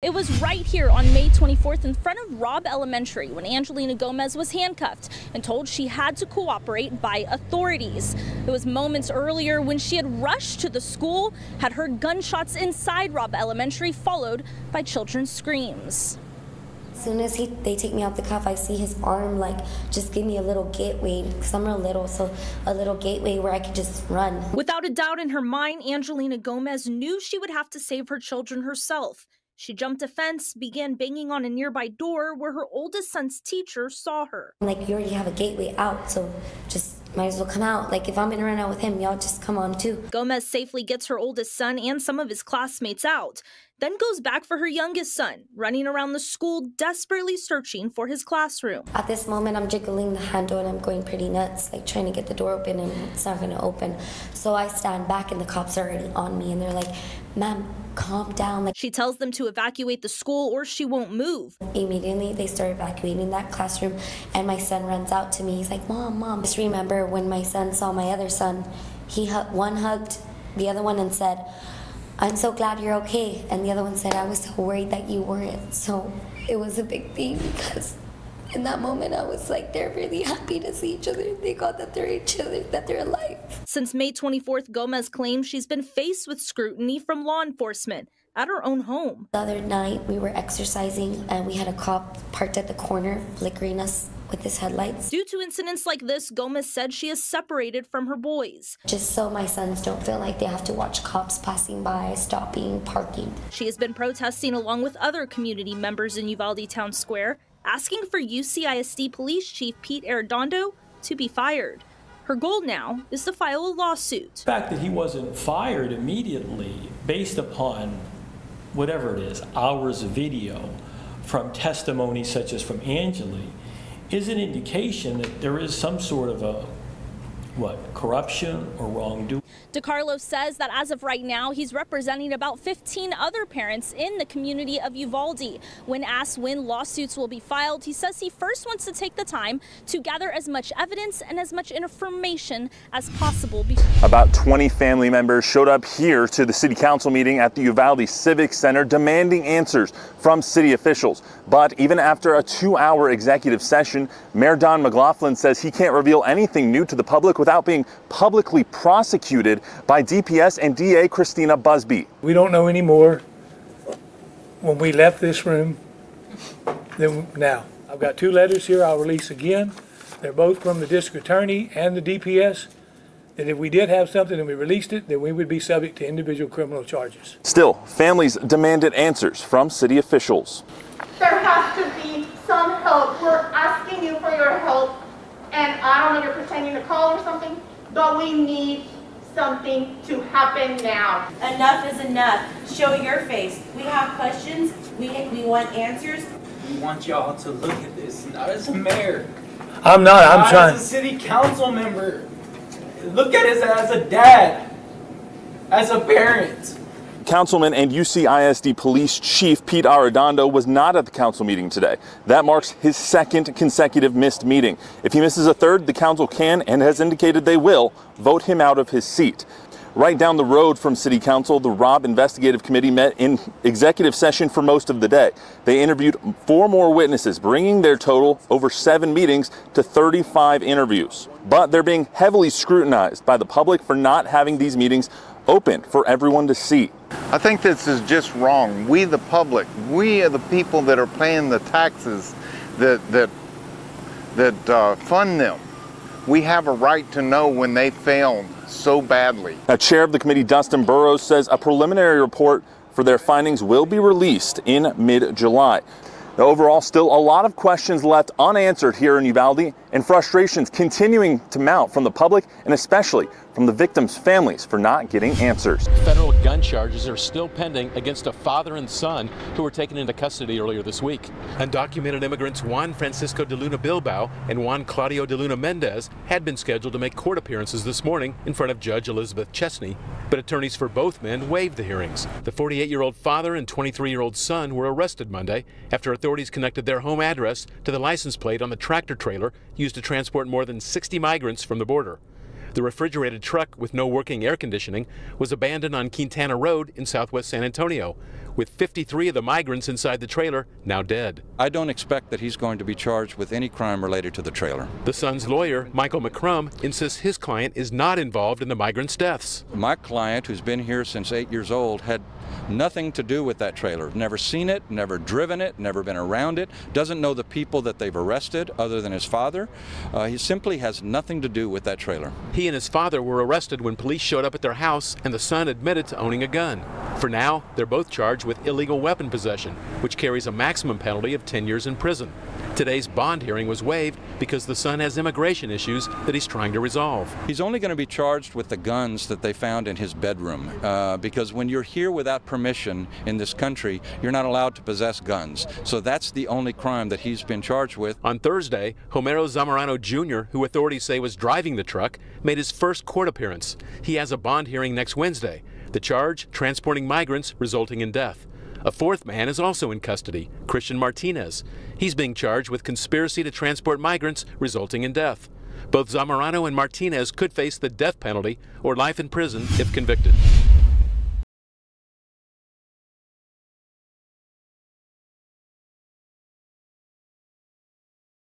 It was right here on May 24th in front of Robb Elementary when Angeli Gomez was handcuffed and told she had to cooperate by authorities. It was moments earlier when she had rushed to the school, had heard gunshots inside Robb Elementary, followed by children's screams. As soon as they take me off the cuff, I see his arm just give me a little gateway, because I'm real little, so a little gateway where I could just run. Without a doubt in her mind, Angeli Gomez knew she would have to save her children herself. She jumped a fence, began banging on a nearby door where her oldest son's teacher saw her. You already have a gateway out, so just might as well come out. If I'm gonna run out with him, y'all just come on too. Gomez safely gets her oldest son and some of his classmates out, then goes back for her youngest son, running around the school desperately searching for his classroom. At this moment, I'm jiggling the handle and I'm going pretty nuts, trying to get the door open, and it's not gonna open. So I stand back and the cops are already on me and they're like, "Ma'am, calm down." She tells them to evacuate the school or she won't move. Immediately, they start evacuating that classroom and my son runs out to me. He's like, "Mom, Mom." Just remember when my son saw my other son, one hugged the other one and said, "I'm so glad you're okay." And the other one said, "I was so worried that you weren't." So it was a big thing because in that moment I was like, they're really happy to see each other. They got that they're each other, that they're alive. Since May 24th, Gomez claims she's been faced with scrutiny from law enforcement at her own home. The other night we were exercising and we had a cop parked at the corner flickering us with his headlights. Due to incidents like this, Gomez said she is separated from her boys. Just so my sons don't feel like they have to watch cops passing by, stopping, parking. She has been protesting along with other community members in Uvalde Town Square, asking for UCISD Police Chief Pete Arredondo to be fired. Her goal now is to file a lawsuit. The fact that he wasn't fired immediately based upon whatever it is, hours of video from testimony such as from Angeli, is an indication that there is some sort of a corruption or wrongdoing. DeCarlo says that as of right now, he's representing about 15 other parents in the community of Uvalde. When asked when lawsuits will be filed, he says he first wants to take the time to gather as much evidence and as much information as possible. About 20 family members showed up here to the city council meeting at the Uvalde Civic Center demanding answers from city officials. But even after a 2-hour executive session, Mayor Don McLaughlin says he can't reveal anything new to the public without being publicly prosecuted by DPS and DA Christina Busby. We don't know any more when we left this room than now. I've got 2 letters here I'll release again. They're both from the district attorney and the DPS. That if we did have something and we released it, then we would be subject to individual criminal charges. Still, families demanded answers from city officials. There has to be some help. We're asking you for your help. And I don't know if you're pretending to call or something, but we need something to happen now. Enough is enough. Show your face. We have questions. We want answers. We want y'all to look at this, not as a mayor. I'm not. I'm trying. As a city council member. Look at it as a dad, as a parent. Councilman and UCISD Police Chief Pete Arredondo was not at the council meeting today. That marks his 2nd consecutive missed meeting. If he misses a 3rd, the council can, and has indicated they will, vote him out of his seat. Right down the road from City Council, the Robb Investigative Committee met in executive session for most of the day. They interviewed 4 more witnesses, bringing their total over 7 meetings to 35 interviews. But they're being heavily scrutinized by the public for not having these meetings open for everyone to see. I think this is just wrong. We, the public, we are the people that are paying the taxes that fund them. We have a right to know when they failed so badly. Now, Chair of the committee, Dustin Burrows, says a preliminary report for their findings will be released in mid-July. Now, overall, still a lot of questions left unanswered here in Uvalde, and frustrations continuing to mount from the public and especially from the victims' families for not getting answers. Federal gun charges are still pending against a father and son who were taken into custody earlier this week. Undocumented immigrants Juan Francisco de Luna Bilbao and Juan Claudio de Luna Mendez had been scheduled to make court appearances this morning in front of Judge Elizabeth Chesney, but attorneys for both men waived the hearings. The 48-year-old father and 23-year-old son were arrested Monday after authorities connected their home address to the license plate on the tractor trailer used to transport more than 60 migrants from the border. The refrigerated truck with no working air conditioning was abandoned on Quintana Road in southwest San Antonio, with 53 of the migrants inside the trailer now dead. I don't expect that he's going to be charged with any crime related to the trailer. The son's lawyer, Michael McCrum, insists his client is not involved in the migrants' deaths. My client, who's been here since 8 years old, had nothing to do with that trailer. Never seen it, never driven it, never been around it, doesn't know the people that they've arrested other than his father. He simply has nothing to do with that trailer. He and his father were arrested when police showed up at their house, and the son admitted to owning a gun. For now, they're both charged with illegal weapon possession, which carries a maximum penalty of 10 years in prison. Today's bond hearing was waived because the son has immigration issues that he's trying to resolve. He's only going to be charged with the guns that they found in his bedroom, because when you're here without permission in this country, you're not allowed to possess guns. So that's the only crime that he's been charged with. On Thursday, Homero Zamorano Jr., who authorities say was driving the truck, made his first court appearance. He has a bond hearing next Wednesday. The charge, transporting migrants, resulting in death. A fourth man is also in custody, Christian Martinez. He's being charged with conspiracy to transport migrants, resulting in death. Both Zamorano and Martinez could face the death penalty or life in prison if convicted.